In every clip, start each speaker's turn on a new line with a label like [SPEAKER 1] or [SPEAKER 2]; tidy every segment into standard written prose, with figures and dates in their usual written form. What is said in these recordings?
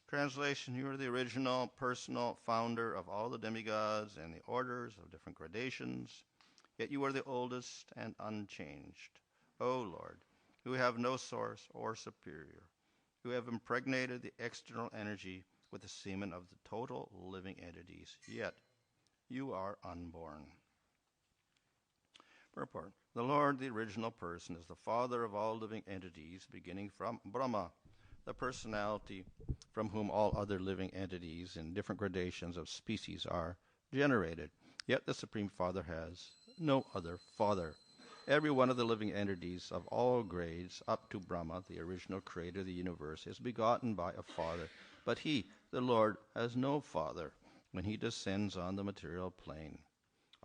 [SPEAKER 1] Translation, you are the original personal founder of all the demigods and the orders of different gradations, yet you are the oldest and unchanged. O Lord, who have no source or superior, who have impregnated the external energy with the semen of the total living entities, yet you are unborn. Purport. The Lord, the original person, is the father of all living entities, beginning from Brahma, the personality from whom all other living entities in different gradations of species are generated. Yet the Supreme Father has no other father. Every one of the living entities of all grades up to Brahma, the original creator of the universe, is begotten by a father. But he, the Lord, has no father when he descends on the material plane.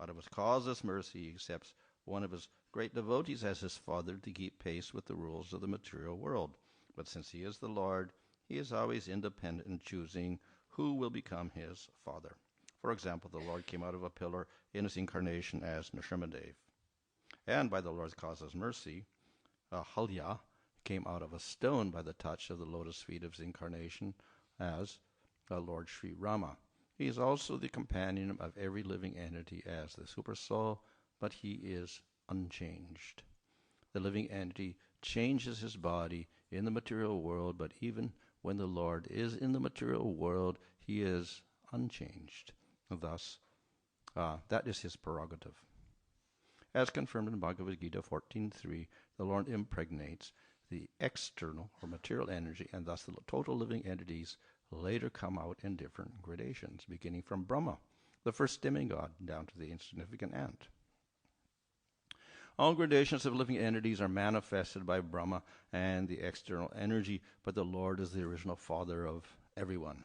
[SPEAKER 1] Out of his causeless mercy, he accepts one of his great devotees as his father to keep pace with the rules of the material world. But since he is the Lord, he is always independent in choosing who will become his father. For example, the Lord came out of a pillar in his incarnation as Nrsimhadev. And by the Lord's causeless mercy, Halya came out of a stone by the touch of the lotus feet of his incarnation as Lord Sri Rama. He is also the companion of every living entity as the super soul, but he is unchanged. The living entity changes his body in the material world, but even when the Lord is in the material world, he is unchanged. Thus, that is his prerogative. As confirmed in Bhagavad Gita 14.3, the Lord impregnates the external or material energy, and thus the total living entities later come out in different gradations, beginning from Brahma, the first demigod, down to the insignificant ant. All gradations of living entities are manifested by Brahma and the external energy, but the Lord is the original father of everyone.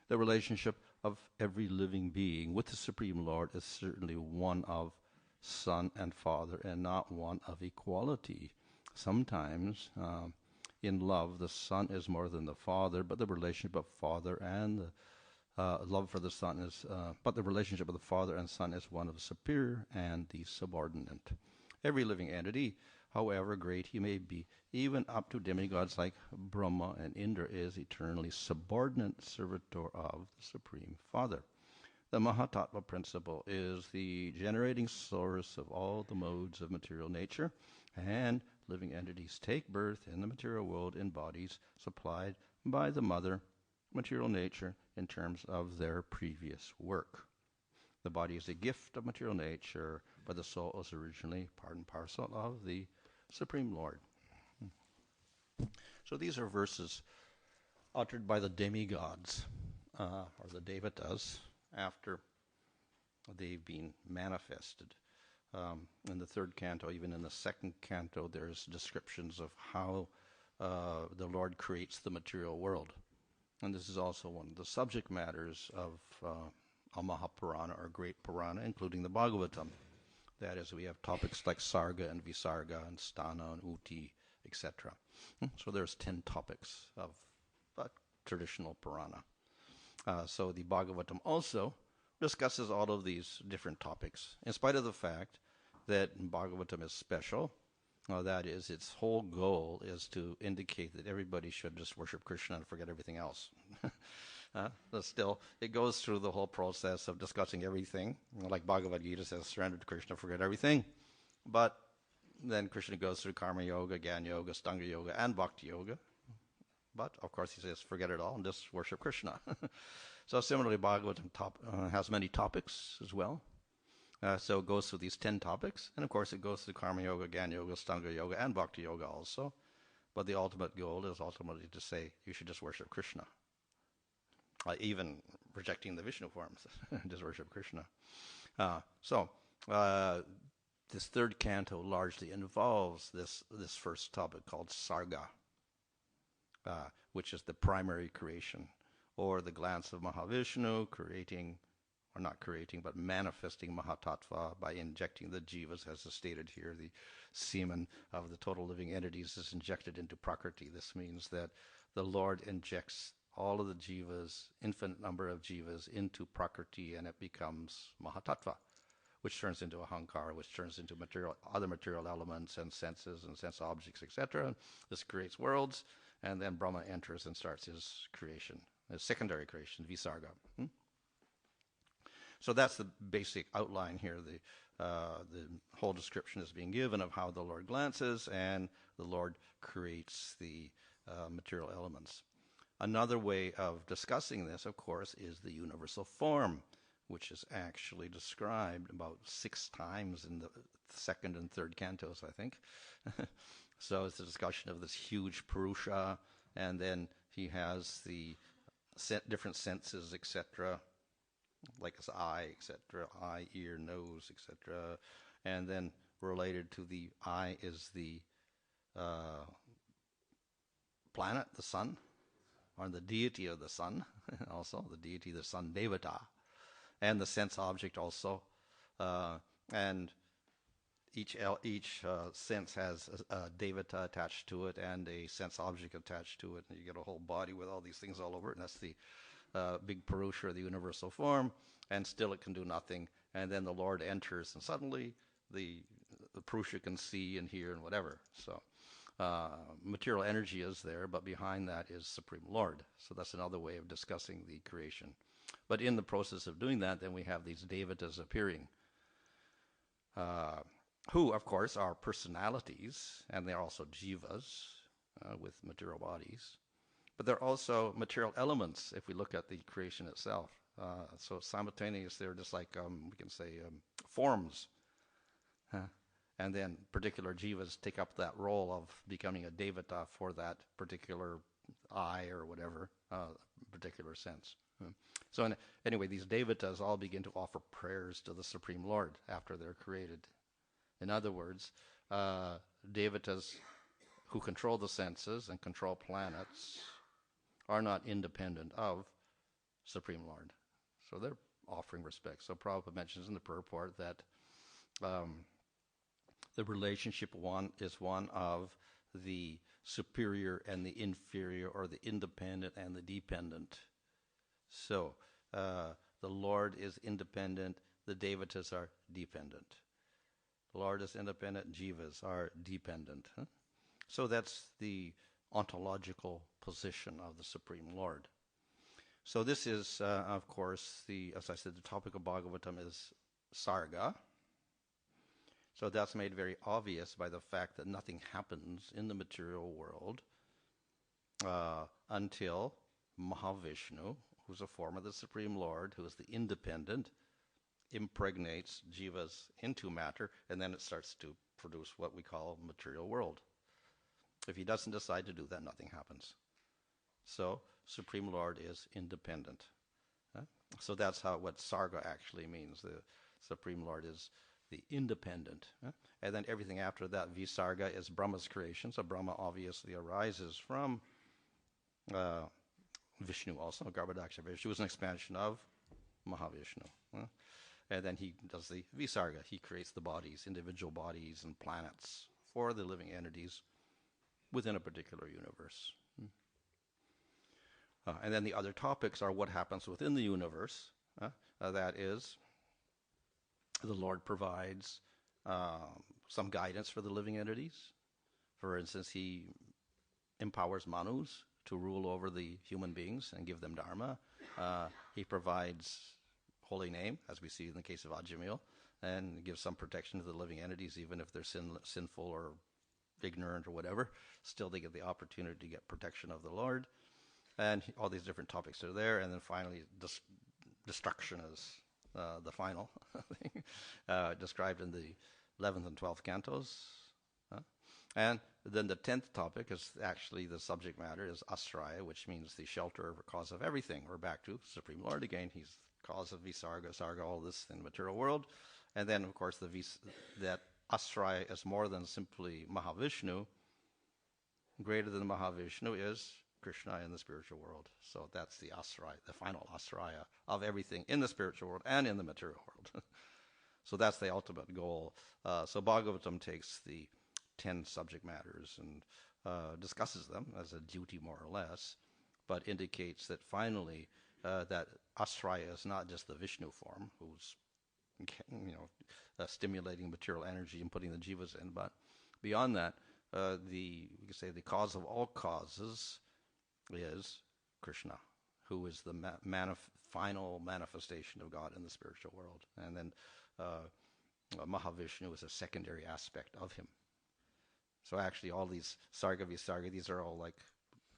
[SPEAKER 1] The relationship of every living being with the Supreme Lord is certainly one of son and father and not one of equality. Sometimes in love the son is more than the father, but the relationship of father and the love for the son is, but the relationship of the father and son is one of the superior and the subordinate. Every living entity, however great he may be, even up to demigods like Brahma and Indra, is eternally subordinate servitor of the Supreme Father. The Mahatattva principle is the generating source of all the modes of material nature, and living entities take birth in the material world in bodies supplied by the mother, material nature, in terms of their previous work. The body is a gift of material nature, but the soul is originally part and parcel of the Supreme Lord. So these are verses uttered by the demigods, or the devatas, after they've been manifested. In the third canto, even in the second canto, there's descriptions of how the Lord creates the material world. And this is also one of the subject matters of a Mahapurana or Great Purana, including the Bhagavatam. That is, we have topics like Sarga and Visarga and Sthana and Uti, etc. So there's 10 topics of traditional Purana. So the Bhagavatam also discusses all of these different topics, in spite of the fact that Bhagavatam is special. That is, its whole goal is to indicate that everybody should just worship Krishna and forget everything else. But still, it goes through the whole process of discussing everything. Like Bhagavad Gita says, surrender to Krishna, forget everything. But then Krishna goes through Karma Yoga, Jnana Yoga, Stanga Yoga, and Bhakti Yoga. But, of course, he says, forget it all and just worship Krishna. So similarly, Bhagavatam has many topics as well. So it goes through these 10 topics. And, of course, it goes through Karma Yoga, Jnana Yoga, Stanga Yoga, and Bhakti Yoga also. But the ultimate goal is ultimately to say you should just worship Krishna. Even rejecting the Vishnu forms, just worship Krishna. This third canto largely involves this first topic called Sarga, which is the primary creation, or the glance of Mahavishnu creating, or not creating, but manifesting Mahatattva by injecting the jivas, as is stated here. The semen of the total living entities is injected into Prakriti. This means that the Lord injects all of the jivas, infinite number of jivas, into Prakriti, and it becomes Mahatattva, which turns into Ahankara, which turns into other material elements and senses and sense objects, etc. This creates worlds, And then Brahma enters and starts his creation, his secondary creation, Visarga. So that's the basic outline here. The whole description is being given of how the Lord glances and the Lord creates the material elements. Another way of discussing this, of course, is the universal form, which is actually described about 6 times in the second and third cantos, I think. So it's a discussion of this huge Purusha, and then he has the different senses, etc., like his eye, etc., eye, ear, nose, etc. And then related to the eye is the planet, the sun, or the deity of the sun, also the deity of the sun, Devata, and the sense object also. And each sense has a Devata attached to it and a sense object attached to it, and you get a whole body with all these things all over it, and that's the big Purusha, the universal form, and still it can do nothing. And then the Lord enters, and suddenly the Purusha can see and hear and whatever. So material energy is there, but behind that is Supreme Lord. So that's another way of discussing the creation. But in the process of doing that, then we have these Devatas appearing, who, of course, are personalities, and they're also jivas with material bodies. But they're also material elements if we look at the creation itself. So simultaneous, they're just like, we can say, forms. And then particular jivas take up that role of becoming a devata for that particular eye or whatever, particular sense. So anyway, these devatas all begin to offer prayers to the Supreme Lord after they're created. In other words, devatas who control the senses and control planets are not independent of Supreme Lord. So they're offering respect. So Prabhupada mentions in the purport that the relationship is one of the superior and the inferior, or the independent and the dependent. So the Lord is independent, the devatas are dependent. The Lord is independent, jivas are dependent. So that's the ontological position of the Supreme Lord. So this is, of course, as I said, the topic of Bhagavatam is Sarga. So that's made very obvious by the fact that nothing happens in the material world until Mahavishnu, who's a form of the Supreme Lord, who is the independent, impregnates jivas into matter, and then it starts to produce what we call a material world. If he doesn't decide to do that, nothing happens. So Supreme Lord is independent. So that's what Sarga actually means. The Supreme Lord is the independent. And then everything after that, Visarga, is Brahma's creation. So Brahma obviously arises from Vishnu also. Garbhodaksha Vishnu was an expansion of Mahavishnu. And then he does the Visarga. He creates the bodies, individual bodies and planets for the living entities within a particular universe. And then the other topics are what happens within the universe. That is, the Lord provides some guidance for the living entities. For instance, he empowers Manus to rule over the human beings and give them dharma. He provides holy name, as we see in the case of Ajamil, and gives some protection to the living entities, even if they're sinful or ignorant or whatever. Still, they get the opportunity to get protection of the Lord. And all these different topics are there. And then finally, destruction is the final thing, described in the 11th and 12th cantos. And then the 10th topic is actually the subject matter is Asraya, which means the shelter or cause of everything. We're back to Supreme Lord again. He's the cause of Visarga, Sarga, all this in the material world. And then, of course, that Asraya is more than simply Mahavishnu. Greater than Mahavishnu is Krishna in the spiritual world. So that's the Asraya, the final Asraya of everything in the spiritual world and in the material world. So that's the ultimate goal. So Bhagavatam takes the 10 subject matters and discusses them as a duty, more or less, but indicates that finally that Asraya is not just the Vishnu form, who's stimulating material energy and putting the jivas in, but beyond that, we can say the cause of all causes is Krishna, who is the final manifestation of God in the spiritual world. And then Mahavishnu is a secondary aspect of him. So actually all these Sarga Visarga, these are all like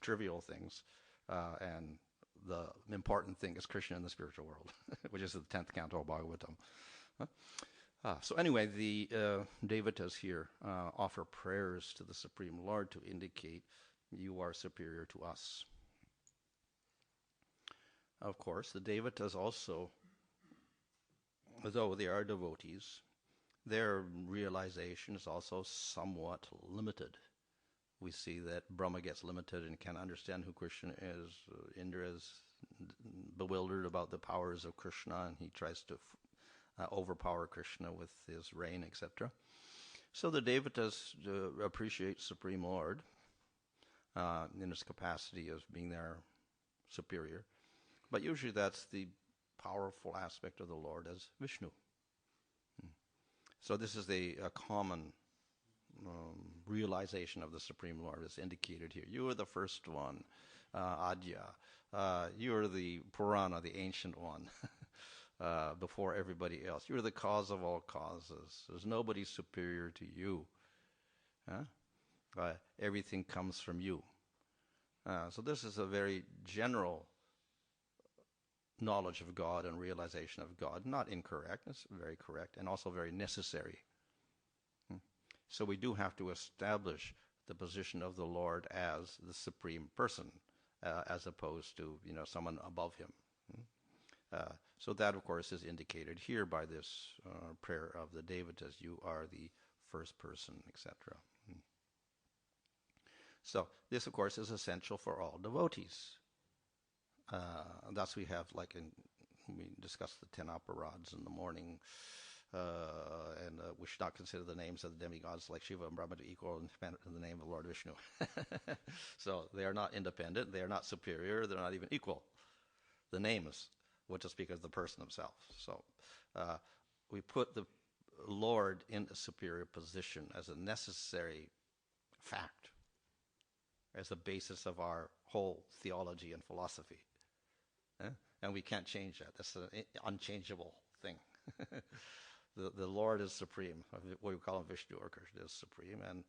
[SPEAKER 1] trivial things. And the important thing is Krishna in the spiritual world, which is the 10th canto of Bhagavatam. So anyway, the Devatas here offer prayers to the Supreme Lord to indicate you are superior to us. Of course, the Devatas also, though they are devotees, their realization is also somewhat limited. We see that Brahma gets limited and can't understand who Krishna is. Indra is bewildered about the powers of Krishna, and he tries to overpower Krishna with his reign, etc. So the Devatas appreciate Supreme Lord in his capacity of being their superior. But usually that's the powerful aspect of the Lord as Vishnu. So this is a common realization of the Supreme Lord is indicated here. You are the first one, Adya. You are the Purana, the ancient one, before everybody else. You are the cause of all causes. There's nobody superior to you. Everything comes from you. So this is a very general knowledge of God and realization of God. Not incorrect, it's very correct, and also very necessary. So we do have to establish the position of the Lord as the supreme person, as opposed to someone above him. So that, of course, is indicated here by this prayer of the Devatas. You are the first person, etc. So this, of course, is essential for all devotees. Thus we have, we discussed the 10 aparads in the morning, and we should not consider the names of the demigods like Shiva and Brahma to equal in the name of Lord Vishnu. So they are not independent, they are not superior, they're not even equal. The names would just speak of the person himself. So we put the Lord in a superior position as a necessary fact, as a basis of our whole theology and philosophy. And we can't change that. That's an unchangeable thing. The Lord is supreme. What we call him Vishnu or Krishna is supreme, and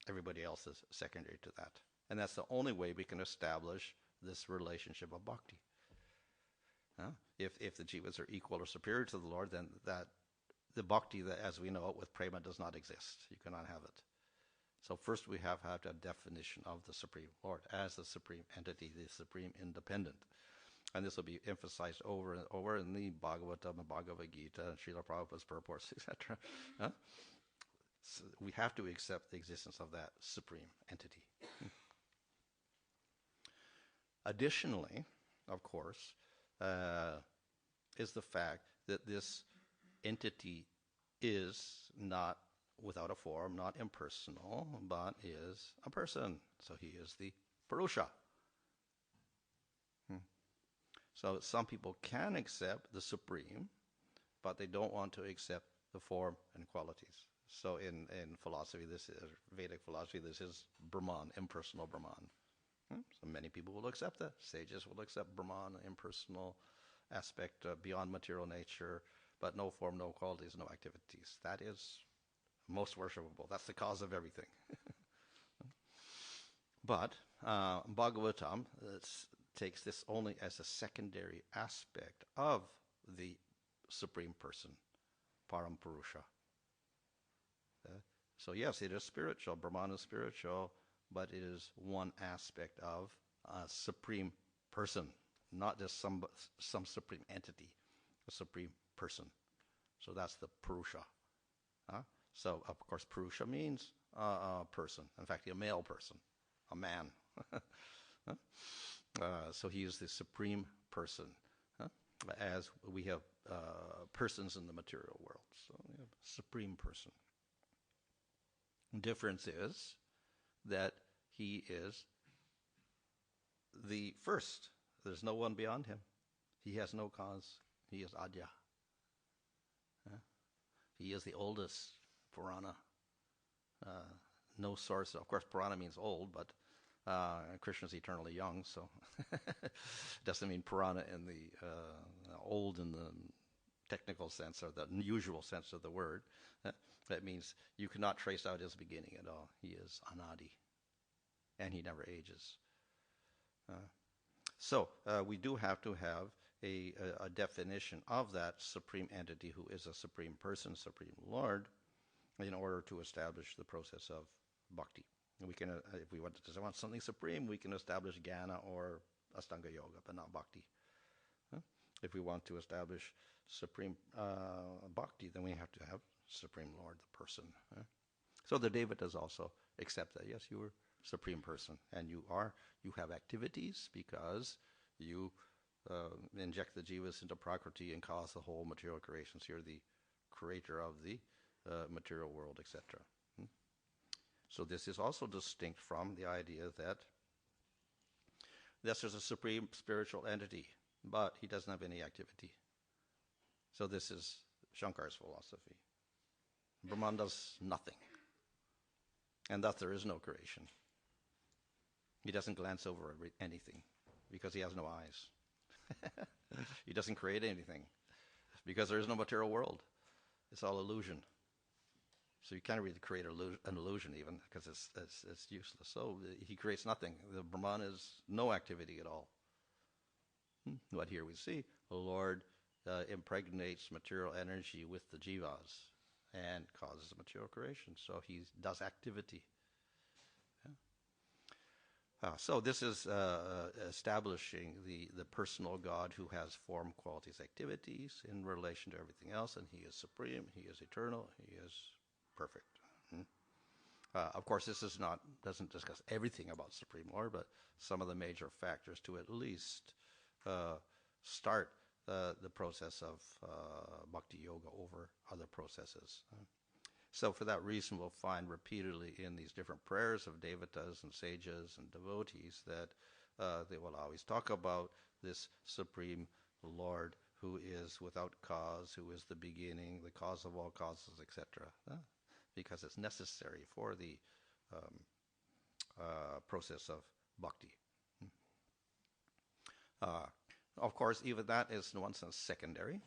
[SPEAKER 1] everybody else is secondary to that. And that's the only way we can establish this relationship of bhakti. If the jivas are equal or superior to the Lord, then that the bhakti that, as we know it, with prema does not exist. You cannot have it. So first we have to have a definition of the Supreme Lord as the supreme entity, the supreme independent. And this will be emphasized over and over in the Bhagavatam and Bhagavad Gita and Srila Prabhupada's purports, etc. So we have to accept the existence of that supreme entity. Additionally, of course, is the fact that this entity is not without a form, not impersonal, but is a person. So he is the Purusha. So some people can accept the supreme, but they don't want to accept the form and qualities. So in philosophy, this is Vedic philosophy, this is Brahman, impersonal Brahman. So many people will accept that. Sages will accept Brahman, impersonal aspect beyond material nature, but no form, no qualities, no activities. That is most worshipable. That's the cause of everything. But Bhagavatam takes this only as a secondary aspect of the Supreme Person, Parampurusha. So yes, it is spiritual. Brahman is spiritual, but it is one aspect of a Supreme Person, not just some supreme entity, a Supreme Person. So that's the Purusha. So of course Purusha means a person, in fact a male person, a man. So he is the Supreme Person, as we have persons in the material world. So we have Supreme Person. Difference is that he is the first. There's no one beyond him. He has no cause. He is Adya. He is the oldest Purana. no source. Of course, Purana means old, but Krishna is eternally young, so doesn't mean Purana in the old in the technical sense or the usual sense of the word. That means you cannot trace out his beginning at all. He is anadi, and he never ages. So we do have to have a definition of that supreme entity who is a supreme person, supreme Lord, in order to establish the process of bhakti. And we can, if we want something supreme, we can establish jnana or Astanga Yoga, but not bhakti. If we want to establish supreme bhakti, then we have to have supreme Lord, the person. So the Devatas also accept that. Yes, you are supreme person, and you have activities because you inject the jivas into prakriti and cause the whole material creations. You're the creator of the material world, etc. So this is also distinct from the idea that yes, there's a supreme spiritual entity, but he doesn't have any activity. So this is Shankar's philosophy. Brahman does nothing, and thus there is no creation. He doesn't glance over anything because he has no eyes. He doesn't create anything because there is no material world. It's all illusion. So you can't really create an illusion even because it's useless. So he creates nothing. The Brahman is no activity at all. But here we see the Lord impregnates material energy with the jivas and causes material creation. So he does activity. So this is establishing the personal God who has form, qualities, activities in relation to everything else, and he is supreme, he is eternal, he is perfect. Of course, this doesn't discuss everything about Supreme Lord, but some of the major factors to at least start the process of bhakti yoga over other processes. So for that reason, we'll find repeatedly in these different prayers of devatas and sages and devotees that they will always talk about this Supreme Lord who is without cause, who is the beginning, the cause of all causes, etc. Because it's necessary for the process of bhakti. Of course, even that is in one sense secondary.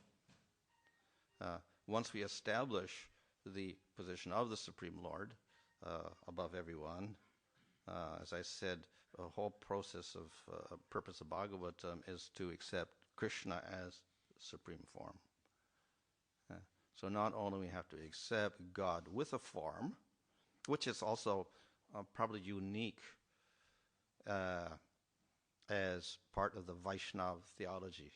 [SPEAKER 1] Once we establish the position of the Supreme Lord above everyone, as I said, the whole process of purpose of Bhagavatam is to accept Krishna as supreme form. So not only we have to accept God with a form, which is also probably unique as part of the Vaishnava theology.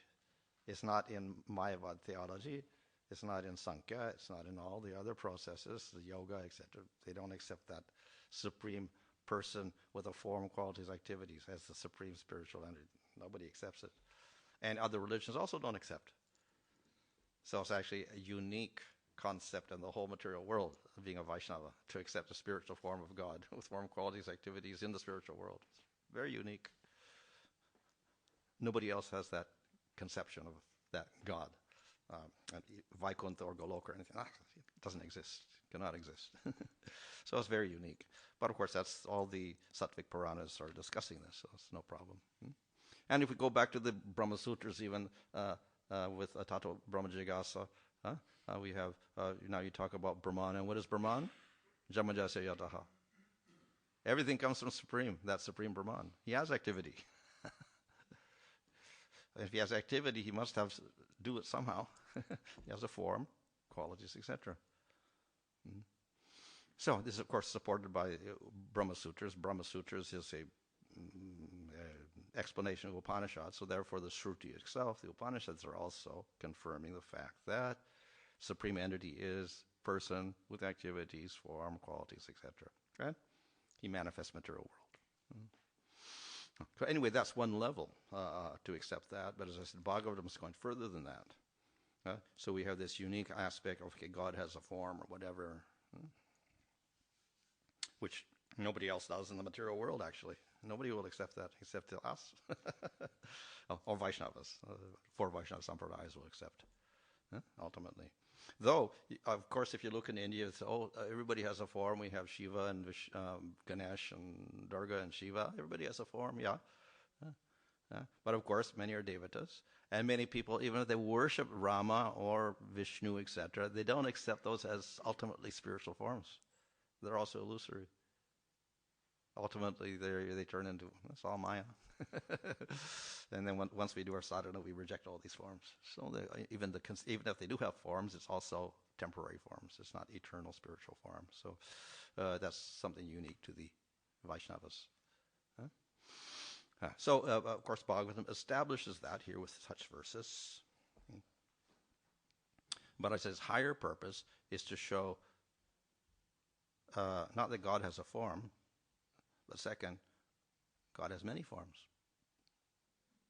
[SPEAKER 1] It's not in Mayavad theology. It's not in Sankhya. It's not in all the other processes, the yoga, etc. They don't accept that supreme person with a form, qualities, activities as the supreme spiritual entity. Nobody accepts it. And other religions also don't accept. So it's actually a unique concept in the whole material world of being a Vaishnava, to accept the spiritual form of God with form, qualities, activities in the spiritual world. It's very unique. Nobody else has that conception of that God. Vaikuntha or Goloka or anything. It doesn't exist. Cannot exist. So it's very unique. But of course, that's all the Sattvic Puranas are discussing this, so it's no problem. And if we go back to the Brahma Sutras, even with Atato Brahma Jigasa, we have, now you talk about Brahman. And what is Brahman? Jamajasya Yataha. Everything comes from Supreme, that Supreme Brahman. He has activity. If he has activity, he must do it somehow. He has a form, qualities, etc. So this is, of course, supported by Brahma Sutras. Brahma Sutras is a explanation of Upanishads, so therefore the Shruti itself, the Upanishads, are also confirming the fact that Supreme Entity is person with activities, form, qualities, etc. Right? He manifests material world. So anyway, that's one level to accept that. But as I said, Bhagavatam is going further than that. So we have this unique aspect of, okay, God has a form or whatever, which nobody else does in the material world, actually. Nobody will accept that except us. Or Vaishnavas. 4 Vaishnava Sampradayas will accept, ultimately. Though, of course, if you look in India, it's, everybody has a form. We have Shiva and Ganesh and Durga and Shiva. Everybody has a form, yeah. But of course, many are devatas. And many people, even if they worship Rama or Vishnu, etc., they don't accept those as ultimately spiritual forms. They're also illusory. Ultimately, they turn into, that's all Maya. And then once we do our sadhana, we reject all these forms. So even if they do have forms, it's also temporary forms. It's not eternal spiritual forms. So that's something unique to the Vaishnavas. So, of course, Bhagavatam establishes that here with such verses. But I says higher purpose is to show not that God has a form, but second, God has many forms.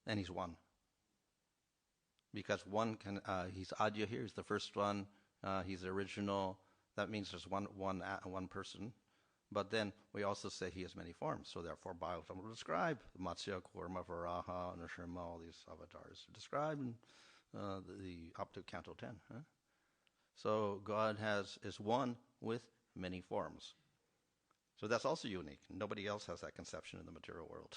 [SPEAKER 1] And he's one. Because one can, he's Adya here, he's the first one, he's the original. That means there's one person. But then we also say he has many forms. So therefore, Bhagavatam will describe Matsya, Kurma, Varaha, Nrsimha, all these avatars described in the up to Canto 10. So God is one with many forms. So that's also unique. Nobody else has that conception in the material world.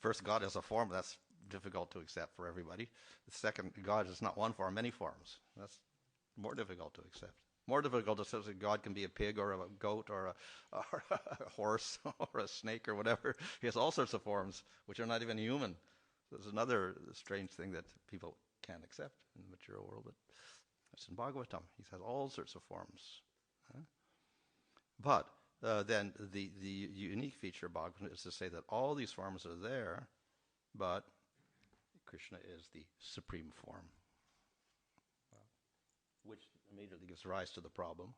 [SPEAKER 1] First, God as a form, that's difficult to accept for everybody. The second, God is not one form, many forms. That's more difficult to accept. More difficult to say that God can be a pig or a goat or a horse or a snake or whatever. He has all sorts of forms which are not even human. There's another strange thing that people can't accept in the material world. But that's in Bhagavatam. He has all sorts of forms. But then the unique feature of Bhagavatam is to say that all these forms are there, but Krishna is the supreme form. Which immediately gives rise to the problem.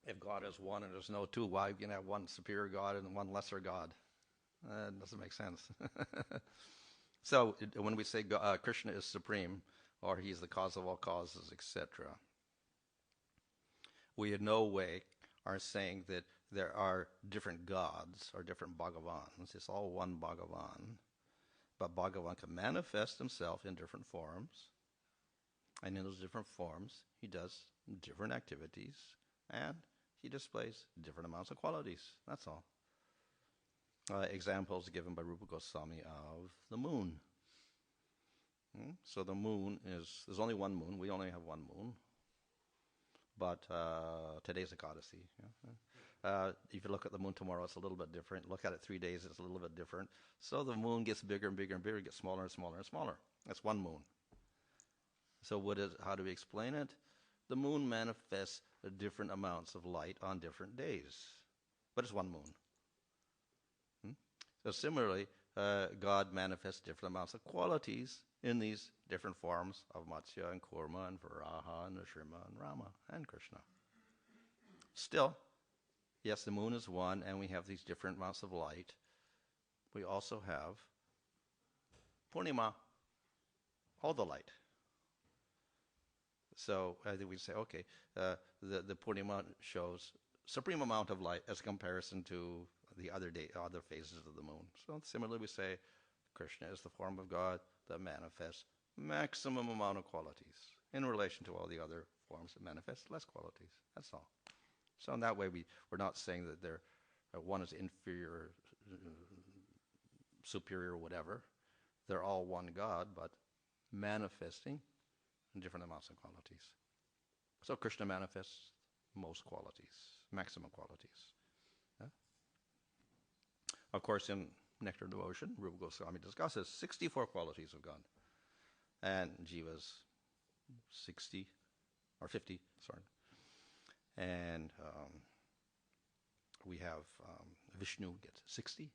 [SPEAKER 1] If God is one and there's no two, why can you have one superior God and one lesser God? It doesn't make sense. So when we say Krishna is supreme, or he's the cause of all causes, etc., we in no way are saying that there are different gods or different Bhagavans. It's all one Bhagavan. But Bhagavan can manifest himself in different forms. And in those different forms, he does different activities, and he displays different amounts of qualities. That's all. Examples given by Rupa Goswami of the moon. So the moon there's only one moon. We only have one moon. But today's Ekadasi. If you look at the moon tomorrow, it's a little bit different. Look at it 3 days, it's a little bit different. So the moon gets bigger and bigger and bigger, gets smaller and smaller and smaller. That's one moon. So how do we explain it? The moon manifests different amounts of light on different days. But it's one moon. So similarly, God manifests different amounts of qualities in these different forms of Matsya and Kurma and Varaha and Nrsimha and Rama and Krishna. Still, yes, the moon is one and we have these different amounts of light. We also have Purnima, all the light. So I think we say, okay, the Purnima shows supreme amount of light as comparison to the other phases of the moon. So similarly, we say Krishna is the form of God that manifests maximum amount of qualities in relation to all the other forms that manifest less qualities. That's all. So in that way, we're not saying that one is inferior, superior, whatever. They're all one God, but manifesting in different amounts of qualities. So Krishna manifests most qualities, maximum qualities. Of course, in Nectar Devotion, Rupa Goswami discusses 64 qualities of God. And Jiva's 60, or 50, sorry. And we have Vishnu gets 60.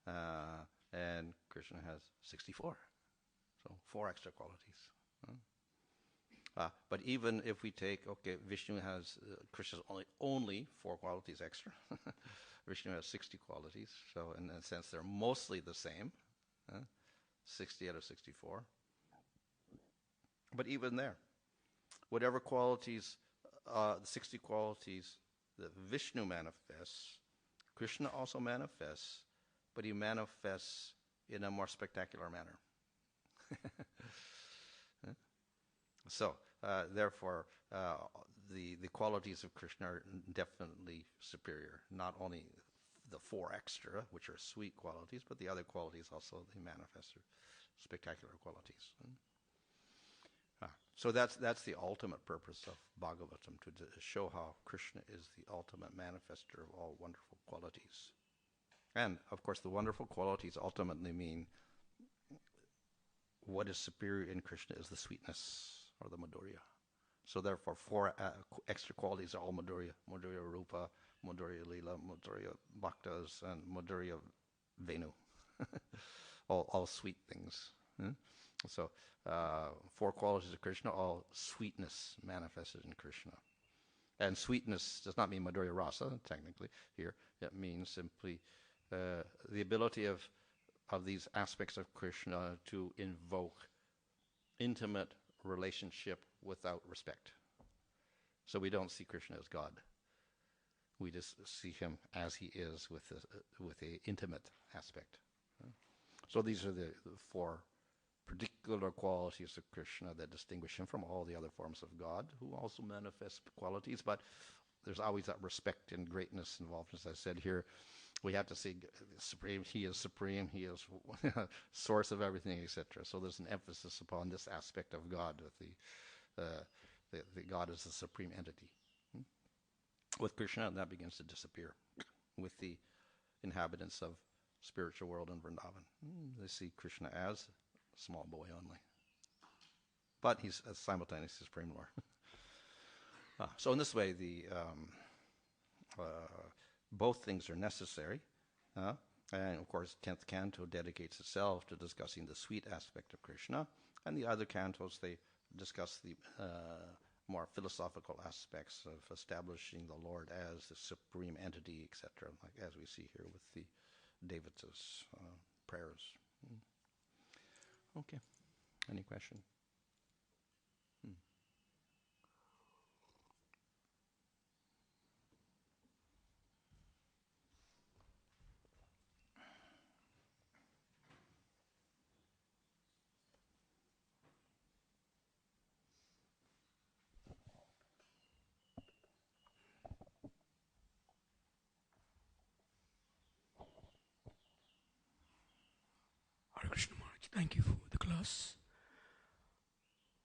[SPEAKER 1] And Krishna has 64. So 4 extra qualities. But even if we take, Vishnu has, Krishna's only 4 qualities extra. Vishnu has 60 qualities. So in a sense, they're mostly the same. 60 out of 64. But even there, whatever qualities, the 60 qualities that Vishnu manifests, Krishna also manifests, but he manifests in a more spectacular manner. So, therefore, the qualities of Krishna are definitely superior. Not only the four extra, which are sweet qualities, but the other qualities also they manifest are spectacular qualities. So that's the ultimate purpose of Bhagavatam, to show how Krishna is the ultimate manifester of all wonderful qualities. And, of course, the wonderful qualities ultimately mean what is superior in Krishna is the sweetness, or the Madhurya. So therefore, four extra qualities are all Madhurya. Madhurya Rupa, Madhurya Leela, Madhurya Bhaktas, and Madhurya Venu. all sweet things. So, four qualities of Krishna, all sweetness manifested in Krishna. And sweetness does not mean Madhurya Rasa, technically, here. It means simply the ability of these aspects of Krishna to invoke intimate relationship without respect. So we don't see Krishna as God. We just see him as he is with the intimate aspect. So these are the four particular qualities of Krishna that distinguish him from all the other forms of God, who also manifest qualities, but there's always that respect and greatness involved. As I said here, we have to say supreme, he is source of everything, etc. So there's an emphasis upon this aspect of God, that the God is the supreme entity. With Krishna, that begins to disappear with the inhabitants of spiritual world in Vrindavan. They see Krishna as a small boy only. But he's simultaneously Supreme Lord. So in this way, both things are necessary. And of course, 10th canto dedicates itself to discussing the sweet aspect of Krishna. And the other cantos, they discuss the more philosophical aspects of establishing the Lord as the supreme entity, etc., like as we see here with the Devata's prayers. Okay. Any question?
[SPEAKER 2] Hare Krishna Maharaj, thank you for the class.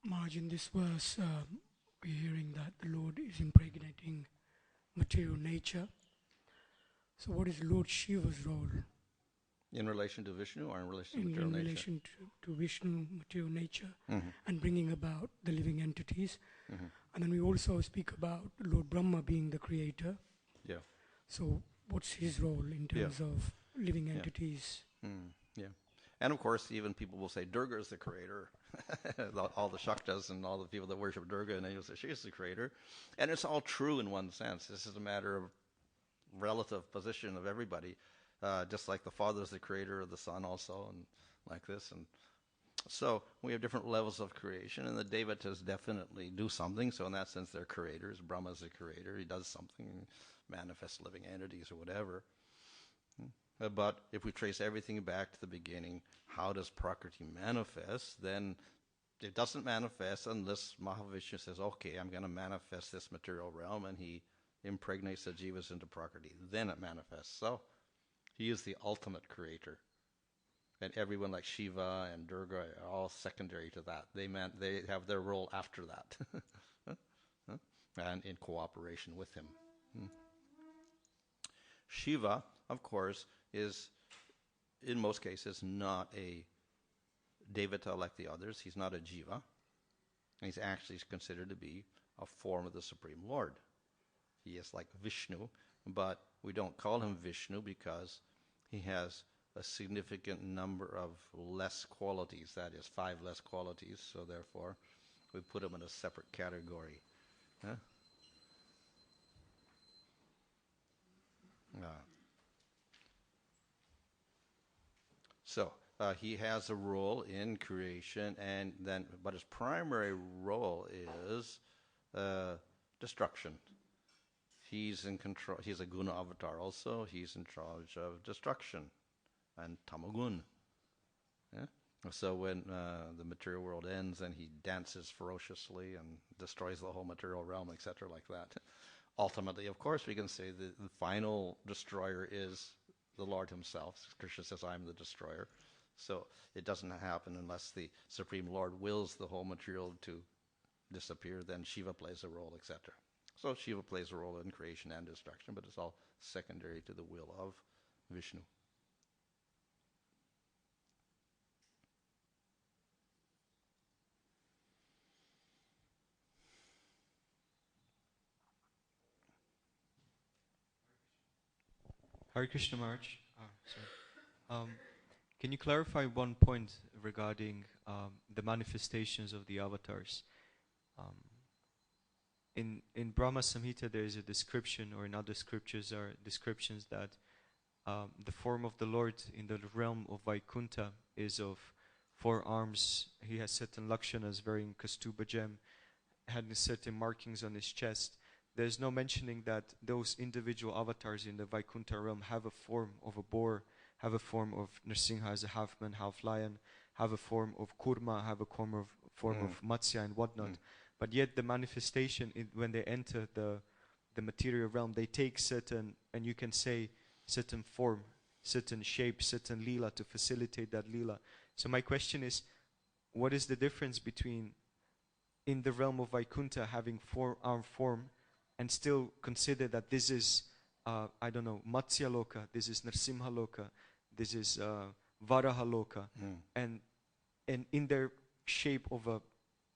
[SPEAKER 2] Maharaj, in this verse, we're hearing that the Lord is impregnating material nature. So what is Lord Shiva's role?
[SPEAKER 1] In relation to Vishnu or in relation to material
[SPEAKER 2] in
[SPEAKER 1] nature?
[SPEAKER 2] In relation to Vishnu, material nature, and bringing about the living entities. And then we also speak about Lord Brahma being the creator.
[SPEAKER 1] Yeah.
[SPEAKER 2] So what's his role in terms of living entities?
[SPEAKER 1] Yeah. And of course, even people will say Durga is the creator. All the Shaktas and all the people that worship Durga, and they will say she is the creator. And it's all true in one sense. This is a matter of relative position of everybody. Just like the Father is the creator of the Son also, and like this. And so we have different levels of creation, and the Devatas definitely do something. So in that sense, they're creators. Brahma is the creator. He does something, manifests living entities or whatever. But if we trace everything back to the beginning, how does Prakriti manifest? Then it doesn't manifest unless Mahavishnu says, okay, I'm going to manifest this material realm, and he impregnates the jivas into Prakriti. Then it manifests. So he is the ultimate creator. And everyone like Shiva and Durga are all secondary to that. They have their role after that. And in cooperation with him. Shiva, of course, is, in most cases, not a Devata like the others. He's not a Jiva. He's actually considered to be a form of the Supreme Lord. He is like Vishnu, but we don't call him Vishnu because he has a significant number of less qualities, that is, 5 less qualities, so therefore we put him in a separate category. So he has a role in creation, but his primary role is destruction. He's in control. He's a guna avatar also. He's in charge of destruction and tamagun. So when the material world ends and he dances ferociously and destroys the whole material realm, etc., like that. Ultimately, of course, we can say the final destroyer is the Lord himself. Krishna says, I'm the destroyer. So it doesn't happen unless the Supreme Lord wills the whole material to disappear, then Shiva plays a role, etc. So Shiva plays a role in creation and destruction, but it's all secondary to the will of Vishnu.
[SPEAKER 3] Hare Krishna Maharaj. Sorry. Can you clarify one point regarding the manifestations of the avatars? In Brahma Samhita there is a description, or in other scriptures are descriptions that the form of the Lord in the realm of Vaikuntha is of 4 arms. He has certain lakshanas wearing kastuba gem, had certain markings on his chest. There's no mentioning that those individual avatars in the Vaikuntha realm have a form of a boar, have a form of Nrsimha as a half man, half lion, have a form of Kurma, have a form of Matsya and whatnot. But yet the manifestation, when they enter the material realm, they take certain, and you can say, certain form, certain shape, certain lila to facilitate that lila. So my question is, what is the difference between in the realm of Vaikuntha having 4-arm form and still consider that this is, I don't know, Matsya Loka, this is Nrsimha Loka, this is Varaha Loka, and in their shape of a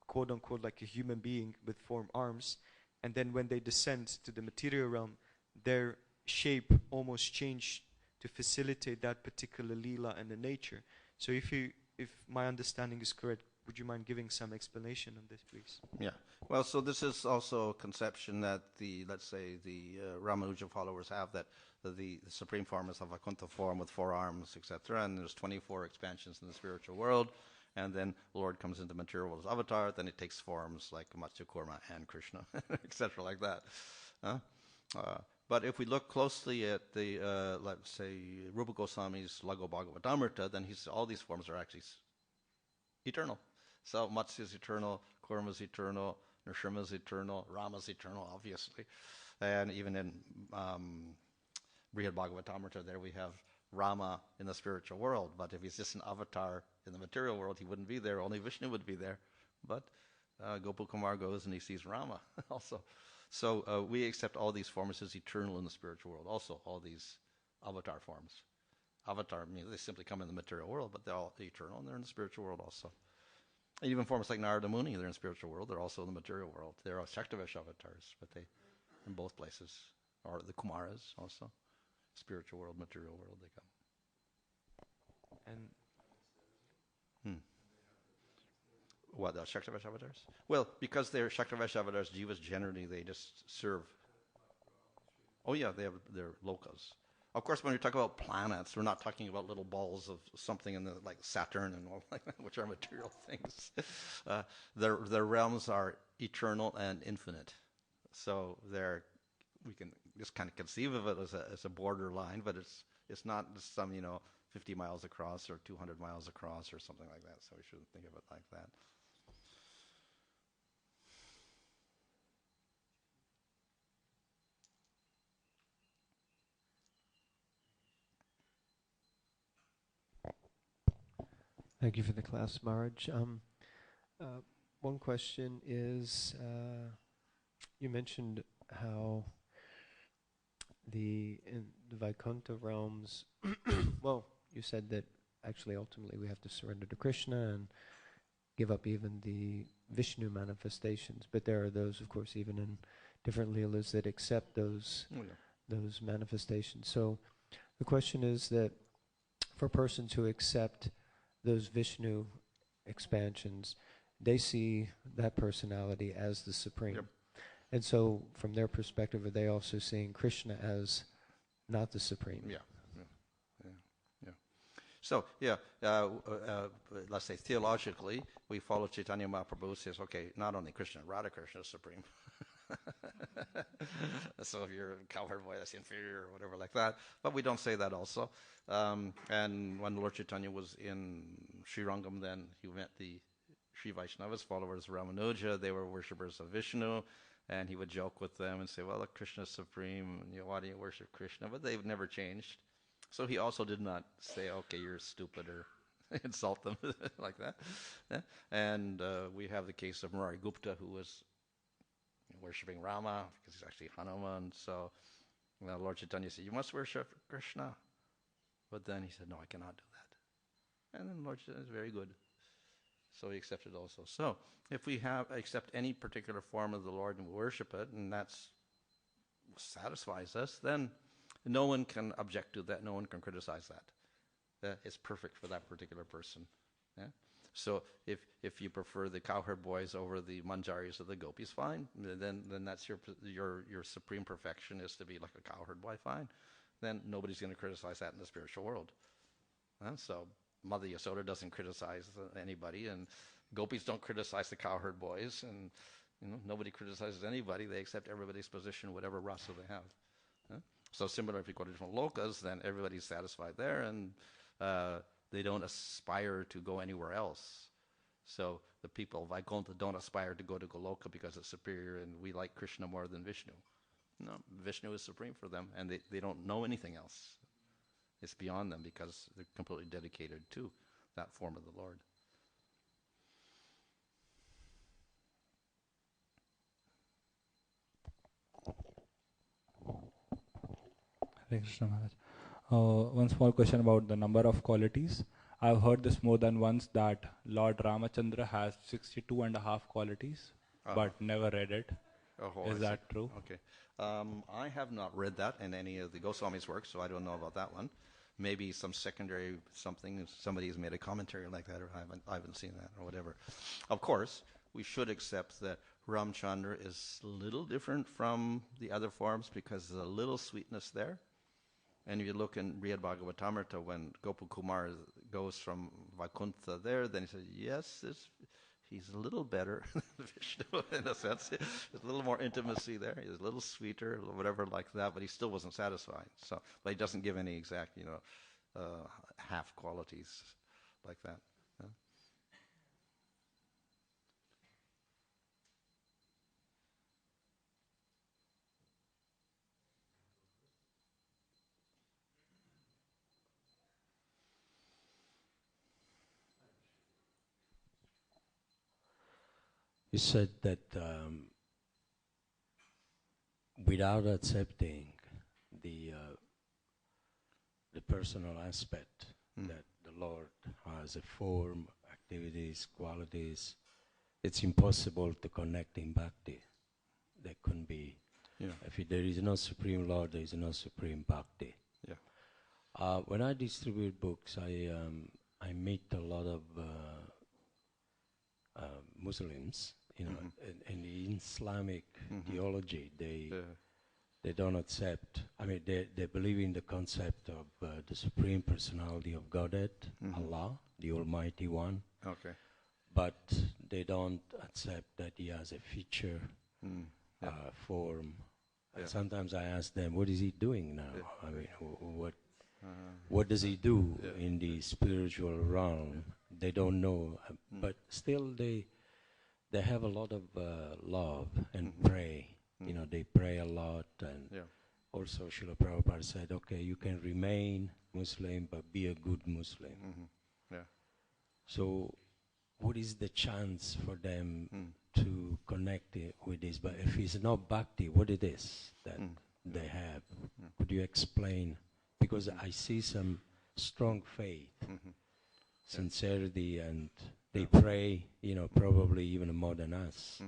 [SPEAKER 3] quote-unquote like a human being with 4 arms, and then when they descend to the material realm, their shape almost changed to facilitate that particular lila and the nature. So if my understanding is correct, would you mind giving some explanation on this, please?
[SPEAKER 1] Yeah. Well, so this is also a conception that let's say the Ramanuja followers have, that the supreme form is a Vaikuntha form with 4 arms, etc. And there's 24 expansions in the spiritual world. And then the Lord comes into material world as avatar. Then it takes forms like Matsya, Kurma, and Krishna, etc. like that. But if we look closely at the, let's say, Rupa Goswami's Lago Bhagavatamrita, then all these forms are actually eternal. So Matsya is eternal, Kurma is eternal, Nrsimha is eternal, Rama is eternal, obviously. And even in Brihad Bhagavatamrita, there we have Rama in the spiritual world. But if he's just an avatar in the material world, he wouldn't be there. Only Vishnu would be there. But Gopal Kumar goes and he sees Rama also. So we accept all these forms as eternal in the spiritual world. Also, all these avatar forms. Avatar means they simply come in the material world, but they're all eternal and they're in the spiritual world also. And even forms like Narada Muni, they're in the spiritual world. They're also in the material world. They're Shaktavesh avatars, but they in both places. Or the Kumaras also. Spiritual world, material world, they come. And what, the Shaktavesh avatars? Well, because they're Shaktavesh avatars, Jivas generally, they just serve. Oh yeah, they have their lokas. Of course, when we talk about planets, we're not talking about little balls of something in the, like Saturn and all like that, which are material things. Their realms are eternal and infinite. So we can just kind of conceive of it as a borderline, but it's not some 50 miles across or 200 miles across or something like that. So we shouldn't think of it like that.
[SPEAKER 4] Thank you for the class, Maharaj. One question is, you mentioned how in the Vaikuntha realms, well, you said that actually ultimately we have to surrender to Krishna and give up even the Vishnu manifestations, but there are those, of course, even in different leelas that accept those manifestations. So the question is that for persons who accept those Vishnu expansions, they see that personality as the supreme. Yep. And so from their perspective, are they also seeing Krishna as not the supreme?
[SPEAKER 1] Yeah. So, let's say theologically, we follow Chaitanya Mahaprabhu, says, okay, not only Krishna, Radha Krishna is supreme. So if you're a cowherd boy, that's inferior or whatever like that. But we don't say that also. And when Lord Chaitanya was in Sri Rangam, then he met the Sri Vaishnavas, followers of Ramanuja. They were worshippers of Vishnu, and he would joke with them and say, well, look, Krishna is supreme, and, why do you worship Krishna? But they've never changed. So he also did not say, okay, you're stupid, or insult them like that. Yeah? And we have the case of Murari Gupta, who was worshipping Rama, because he's actually Hanuman. So Lord Chaitanya said, you must worship Krishna. But then he said, no, I cannot do that. And then Lord Chaitanya is very good. So he accepted also. So if we accept any particular form of the Lord and we worship it, and that satisfies us, then no one can object to that. No one can criticize that. That is perfect for that particular person. Yeah? So if you prefer the cowherd boys over the manjaris or the gopis, fine. Then that's your supreme perfection is to be like a cowherd boy, fine. Then nobody's going to criticize that in the spiritual world. So Mother Yasoda doesn't criticize anybody, and gopis don't criticize the cowherd boys, and nobody criticizes anybody. They accept everybody's position, whatever rasa they have. So similar, if you go to different lokas, then everybody's satisfied there, and they don't aspire to go anywhere else. So the people of Vaikuntha don't aspire to go to Goloka because it's superior and we like Krishna more than Vishnu. No, Vishnu is supreme for them, and they don't know anything else. It's beyond them because they're completely dedicated to that form of the Lord.
[SPEAKER 5] Hare Krishna Maharaj. One small question about the number of qualities. I've heard this more than once that Lord Ramachandra has 62 and a half qualities, but never read it. Is that true?
[SPEAKER 1] Okay. I have not read that in any of the Goswami's works, so I don't know about that one. Maybe some secondary something, somebody has made a commentary like that, or I haven't seen that, or whatever. Of course, we should accept that Ramchandra is a little different from the other forms because there's a little sweetness there. And if you look in Brihad Bhagavatamrita, when Gopakumar goes from Vaikuntha there, then he says, yes, he's a little better than Vishnu in a sense. There's a little more intimacy there. He's a little sweeter, whatever like that, but he still wasn't satisfied. So, but he doesn't give any exact, half qualities like that.
[SPEAKER 6] You said that without accepting the personal aspect that the Lord has a form, activities, qualities, it's impossible to connect in bhakti. There couldn't be. If there is no Supreme Lord, there is no Supreme Bhakti. Yeah. When I distribute books, I meet a lot of Muslims. In the Islamic theology, they don't accept. I mean, they believe in the concept of the Supreme Personality of Godhead, Allah, the Almighty One.
[SPEAKER 1] Okay.
[SPEAKER 6] But they don't accept that He has a feature, form. Sometimes I ask them, what is He doing now? I mean, what does He do in the spiritual realm? They don't know, but still they have a lot of love and pray. They pray a lot, and also Srila Prabhupada said, okay, you can remain Muslim, but be a good Muslim. So what is the chance for them to connect with this? But if it's not bhakti, what it is that they have? Could you explain? Because I see some strong faith, sincerity, and they pray, probably even more than us.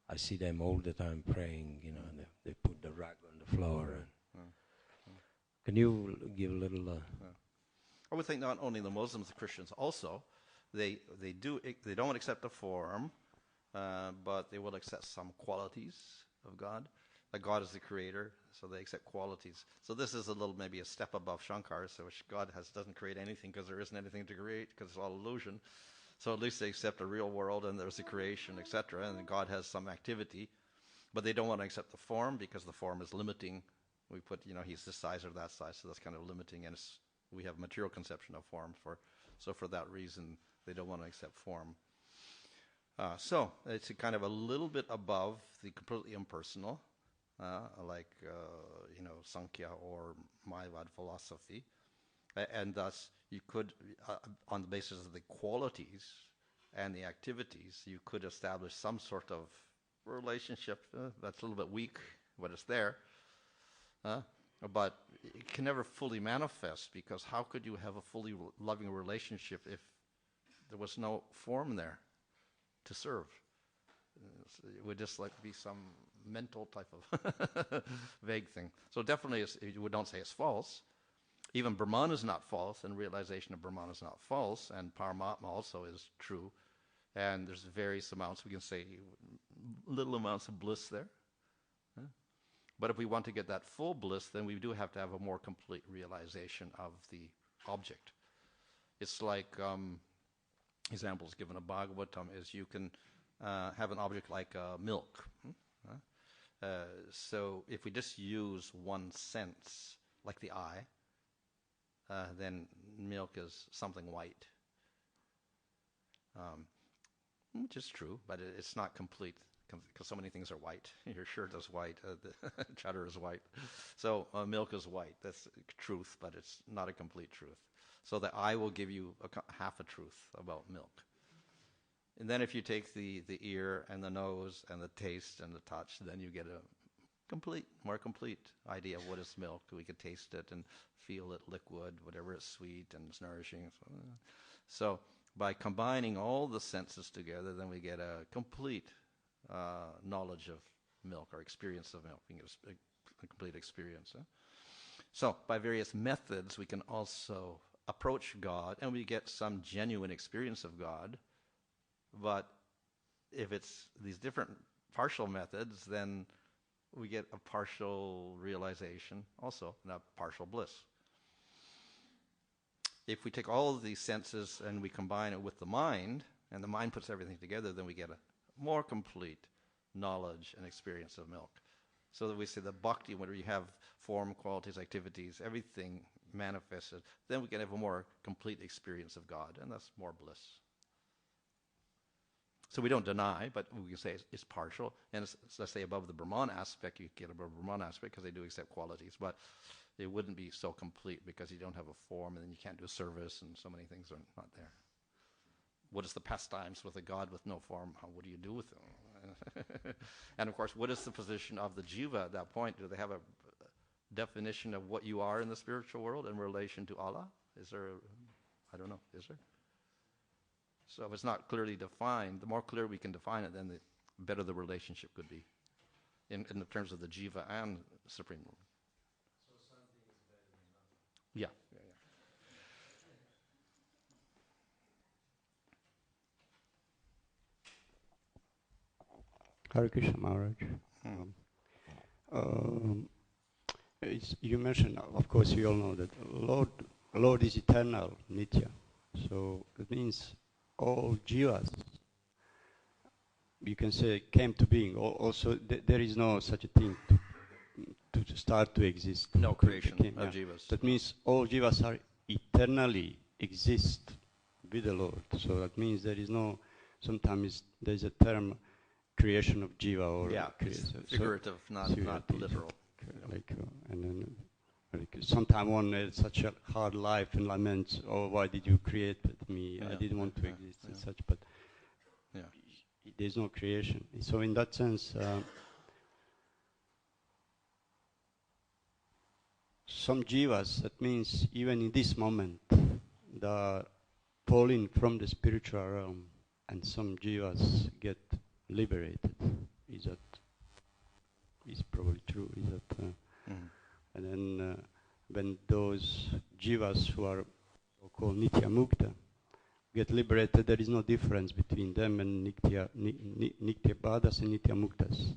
[SPEAKER 6] I see them all the time praying, they put the rag on the floor. Can you give a little...
[SPEAKER 1] I would think not only the Muslims, the Christians also, they don't accept the form, but they will accept some qualities of God. Like God is the creator, so they accept qualities. So this is maybe a step above Shankar, so which God doesn't create anything because there isn't anything to create because it's all illusion. So at least they accept a real world and there's a creation, etc. And God has some activity, but they don't want to accept the form because the form is limiting. We put, he's this size or that size, so that's kind of limiting. And we have material conception of form for So for that reason, they don't want to accept form. So it's a kind of a little bit above the completely impersonal, like Sankhya or Mayavad philosophy, and thus you could, on the basis of the qualities and the activities, you could establish some sort of relationship. That's a little bit weak, but it's there. But it can never fully manifest, because how could you have a fully loving relationship if there was no form there to serve? It would just like be some mental type of vague thing. So definitely we don't say it's false. Even Brahman is not false, and realization of Brahman is not false, and Paramatma also is true. And there's various amounts, we can say little amounts of bliss there. But if we want to get that full bliss, then we do have to have a more complete realization of the object. It's like examples given of Bhagavatam is you can have an object like milk. So if we just use one sense, like the eye, then milk is something white. Which is true, but it's not complete, because so many things are white. Your shirt is white, the chowder is white. So milk is white. That's truth, but it's not a complete truth. So the eye will give you half a truth about milk. And then if you take the ear and the nose and the taste and the touch, then you get a more complete idea of what is milk. We can taste it and feel it liquid, whatever is sweet and it's nourishing. So by combining all the senses together, then we get a complete knowledge of milk, or experience of milk. We get a complete experience. So by various methods, we can also approach God, and we get some genuine experience of God. But if it's these different partial methods, then we get a partial realization also, not partial bliss. If we take all of these senses and we combine it with the mind, and the mind puts everything together, then we get a more complete knowledge and experience of milk. So that we say the bhakti, where you have form, qualities, activities, everything manifested, then we can have a more complete experience of God, and that's more bliss. So we don't deny, but we can say it's partial. And let's say above the Brahman aspect, you get above the Brahman aspect because they do accept qualities. But it wouldn't be so complete because you don't have a form, and then you can't do service, and so many things are not there. What is the pastimes with a God with no form? What do you do with them? And of course, what is the position of the jiva at that point? Do they have a definition of what you are in the spiritual world in relation to Allah? Is there? I don't know. Is there? So if it's not clearly defined, the more clear we can define it, then the better the relationship could be in the terms of the jiva and Supreme Lord.
[SPEAKER 7] So something is better than nothing.
[SPEAKER 1] Yeah.
[SPEAKER 8] Hare Krishna Maharaj. You mentioned, of course, you all know that Lord is eternal, Nitya. So it means all jivas, you can say, came to being. Also, there is no such a thing to start to exist.
[SPEAKER 1] No creation of jivas.
[SPEAKER 8] That means all jivas are eternally exist with the Lord. So that means there is no, sometimes there is a term, creation of jiva, or
[SPEAKER 1] figurative, not literal.
[SPEAKER 8] And then sometimes one has such a hard life and laments, "Oh, why did you create me? I didn't want to exist," and such. But there's no creation. So in that sense, some jivas, that means even in this moment, they are falling from the spiritual realm, and some jivas get liberated. Is probably true. Is that? And then when those jivas who are so-called nitya mukta get liberated, there is no difference between them and nitya badas and nitya muktas.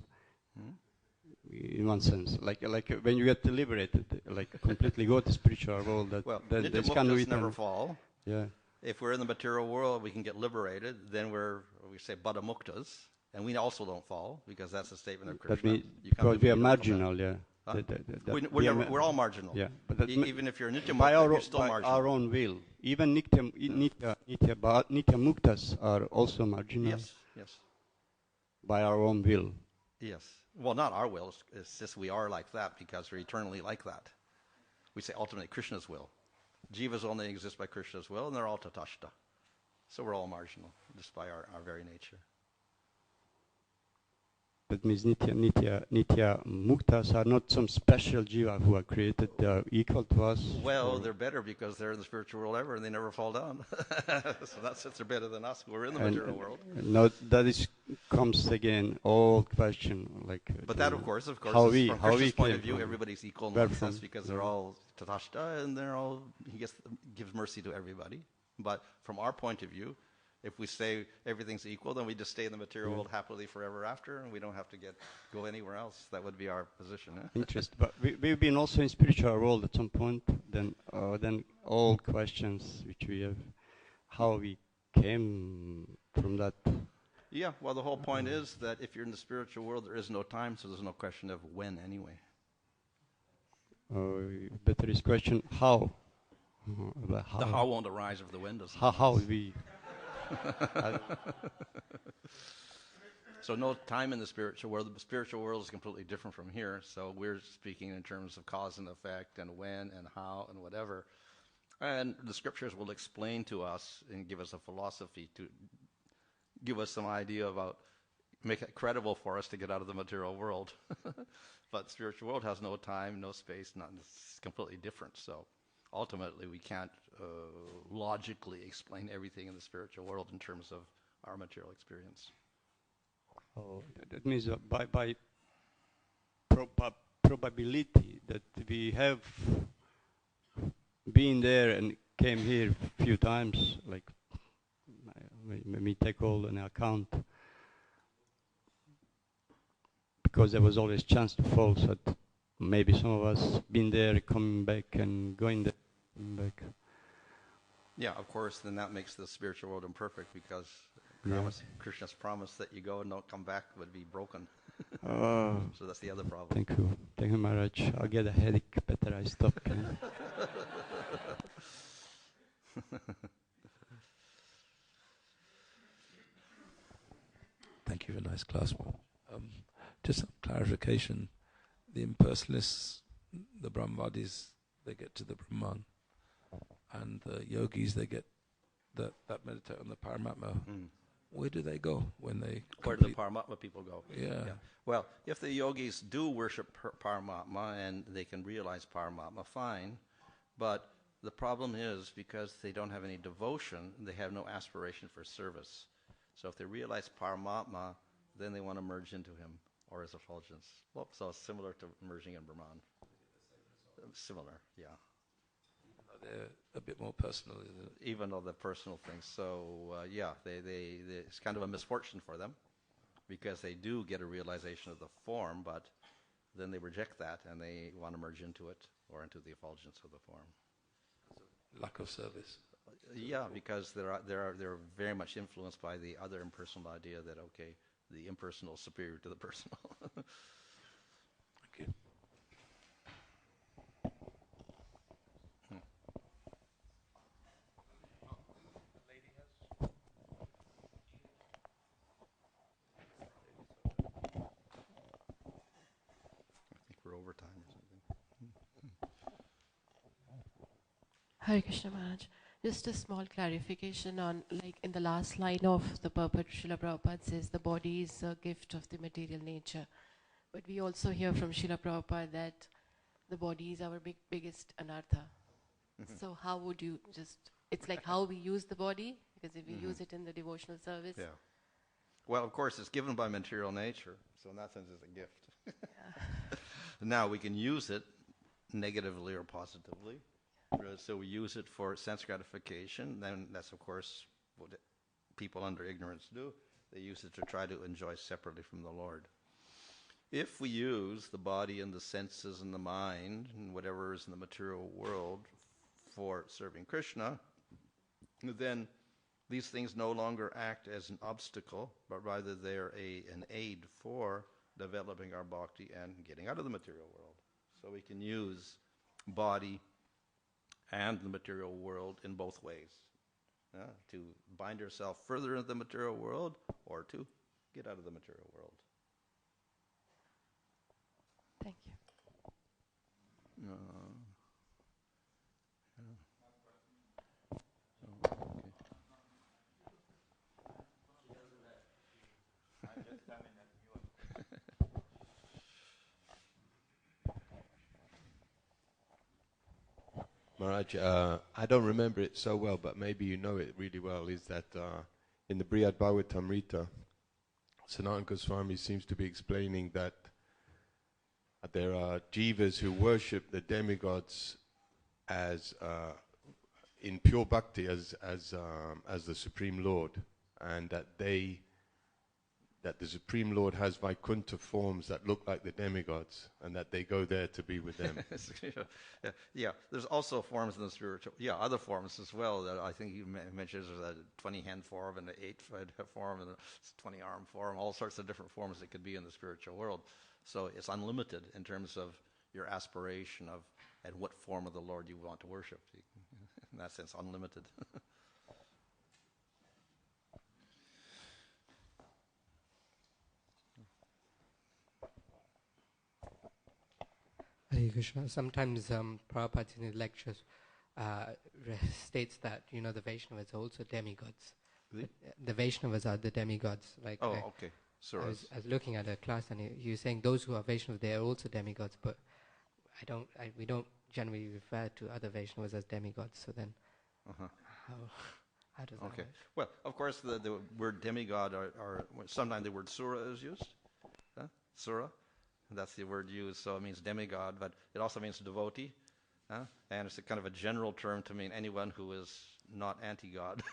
[SPEAKER 8] In one sense, like when you get liberated, like completely go to spiritual world. Then
[SPEAKER 1] nitya muktas never fall.
[SPEAKER 8] Yeah.
[SPEAKER 1] If we're in the material world, we can get liberated. Then we say bada muktas, and we also don't fall, because that's a statement of Krishna.
[SPEAKER 8] Because we are marginal, yeah.
[SPEAKER 1] Huh?
[SPEAKER 8] that
[SPEAKER 1] We're all marginal.
[SPEAKER 8] Yeah, but that
[SPEAKER 1] Even if you're Nitya
[SPEAKER 8] by
[SPEAKER 1] Mukta,
[SPEAKER 8] our,
[SPEAKER 1] you're still
[SPEAKER 8] by
[SPEAKER 1] marginal.
[SPEAKER 8] our own will. Even Nitya Muktas are also marginal.
[SPEAKER 1] Yes.
[SPEAKER 8] By our own will.
[SPEAKER 1] Yes. Well, not our will. It's just we are like that because we're eternally like that. We say ultimately Krishna's will. Jivas only exist by Krishna's will, and they're all tatashta. So we're all marginal, just by our very nature.
[SPEAKER 8] That means Nitya Muktas are not some special jiva who are created. They are equal to us.
[SPEAKER 1] Well, they're better because they're in the spiritual world ever, and they never fall down. So that's since they're better than us. We're in the material world.
[SPEAKER 8] No, that is comes again old question like.
[SPEAKER 1] But that, of course,
[SPEAKER 8] how
[SPEAKER 1] from
[SPEAKER 8] we
[SPEAKER 1] Krishna's point
[SPEAKER 8] came
[SPEAKER 1] of view,
[SPEAKER 8] from.
[SPEAKER 1] everybody's equal in
[SPEAKER 8] Where
[SPEAKER 1] one sense
[SPEAKER 8] from?
[SPEAKER 1] because they're all tatashta, and he gives mercy to everybody. But from our point of view, if we say everything's equal, then we just stay in the material world happily forever after, and we don't have to go anywhere else. That would be our position.
[SPEAKER 8] Interesting. But we've been also in spiritual world at some point. Then all questions which we have, how we came from that.
[SPEAKER 1] Yeah, well, the whole point is that if you're in the spiritual world, there is no time, so there's no question of when anyway.
[SPEAKER 8] Better is question how. How.
[SPEAKER 1] The how won't arise if the when doesn't.
[SPEAKER 8] How we.
[SPEAKER 1] So no time in the spiritual world. The spiritual world is completely different from here. So we're speaking in terms of cause and effect and when and how and whatever. And the scriptures will explain to us and give us a philosophy to give us some idea about, make it credible for us to get out of the material world. But the spiritual world has no time, no space, it's completely different. So ultimately we can't logically explain everything in the spiritual world in terms of our material experience.
[SPEAKER 8] Oh, that means by probability that we have been there and came here a few times, like let me take all in account, because there was always chance to fall, so maybe some of us been there, coming back and going there, coming back.
[SPEAKER 1] Yeah, of course, then that makes the spiritual world imperfect because Krishna's promise that you go and don't come back would be broken. So that's the other problem.
[SPEAKER 8] Thank you, Maharaj. I'll get a headache. Better I stop.
[SPEAKER 9] Thank you for a nice class. Just some clarification. The impersonalists, the Brahmavadis, they get to the Brahman. And the yogis, they get that meditate on the Paramatma. Where do they go when they
[SPEAKER 1] Where do the Paramatma people go?
[SPEAKER 9] Yeah.
[SPEAKER 1] Well, if the yogis do worship Paramatma and they can realize Paramatma, fine. But the problem is because they don't have any devotion, they have no aspiration for service. So if they realize Paramatma, then they want to merge into him or his effulgence. Well, so it's similar to merging in Brahman. Similar, yeah.
[SPEAKER 9] They're a bit more personal, isn't it?
[SPEAKER 1] Even though they're personal things. So, it's kind of a misfortune for them because they do get a realization of the form, but then they reject that and they want to merge into it or into the effulgence of the form.
[SPEAKER 9] Lack of service.
[SPEAKER 1] Yeah, because they're very much influenced by the other impersonal idea that, okay, the impersonal is superior to the personal.
[SPEAKER 9] Thank you.
[SPEAKER 1] We're over time or something.
[SPEAKER 10] Hare Krishna Maharaj. Just a small clarification on, like in the last line of the purport, Srila Prabhupada says the body is a gift of the material nature. But we also hear from Srila Prabhupada that the body is our biggest anartha. So how would you it's like how we use the body, because if we use it in the devotional service.
[SPEAKER 1] Yeah. Well, of course, it's given by material nature, so in that sense it's a gift. Now, we can use it negatively or positively. So we use it for sense gratification. Then that's, of course, what people under ignorance do. They use it to try to enjoy separately from the Lord. If we use the body and the senses and the mind and whatever is in the material world for serving Krishna, then these things no longer act as an obstacle, but rather they're an aid for developing our bhakti and getting out of the material world. So we can use body and the material world in both ways. To bind yourself further into the material world or to get out of the material world.
[SPEAKER 10] Thank you.
[SPEAKER 11] Maharaj, I don't remember it so well, but maybe you know it really well, is that in the Brihad Bhagavatamrita, Sanatana Goswami seems to be explaining that there are jivas who worship the demigods as in pure bhakti as the Supreme Lord, and that the Supreme Lord has Vaikuntha forms that look like the demigods, and that they go there to be with them.
[SPEAKER 1] Yeah, there's also forms in the spiritual, other forms as well that I think you mentioned. There's a 20-hand form and an 8-foot form and a 20-arm form, all sorts of different forms that could be in the spiritual world. So it's unlimited in terms of your aspiration of and what form of the Lord you want to worship. In that sense, unlimited.
[SPEAKER 12] Hare Krishna. Sometimes Prabhupada in his lectures states that, the Vaishnavas are also demigods. The Vaishnavas are the demigods. Like
[SPEAKER 1] okay.
[SPEAKER 12] I was looking at a class and he was saying those who are Vaishnavas, they are also demigods, but we don't generally refer to other Vaishnavas as demigods. So then, how does that work?
[SPEAKER 1] Well, of course, the word demigod are sometimes the word sura is used. Sura. That's the word used, so it means demigod, but it also means devotee. And it's a kind of a general term to mean anyone who is not anti-God.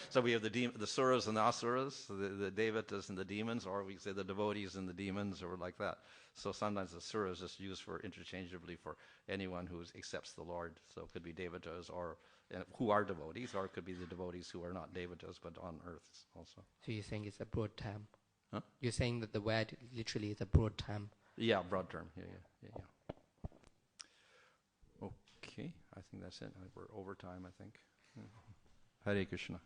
[SPEAKER 1] So we have the suras and the asuras, the devatas and the demons, or we say the devotees and the demons, or like that. So sometimes the sura is just used for interchangeably for anyone who accepts the Lord. So it could be devatas or who are devotees, or it could be the devotees who are not devatas but on earth also.
[SPEAKER 12] So you're saying it's a broad term?
[SPEAKER 1] Huh?
[SPEAKER 12] You're saying that the word literally is a broad term?
[SPEAKER 1] Yeah, broad term. Yeah. Okay, I think that's it. We're over time, I think. Hare Krishna.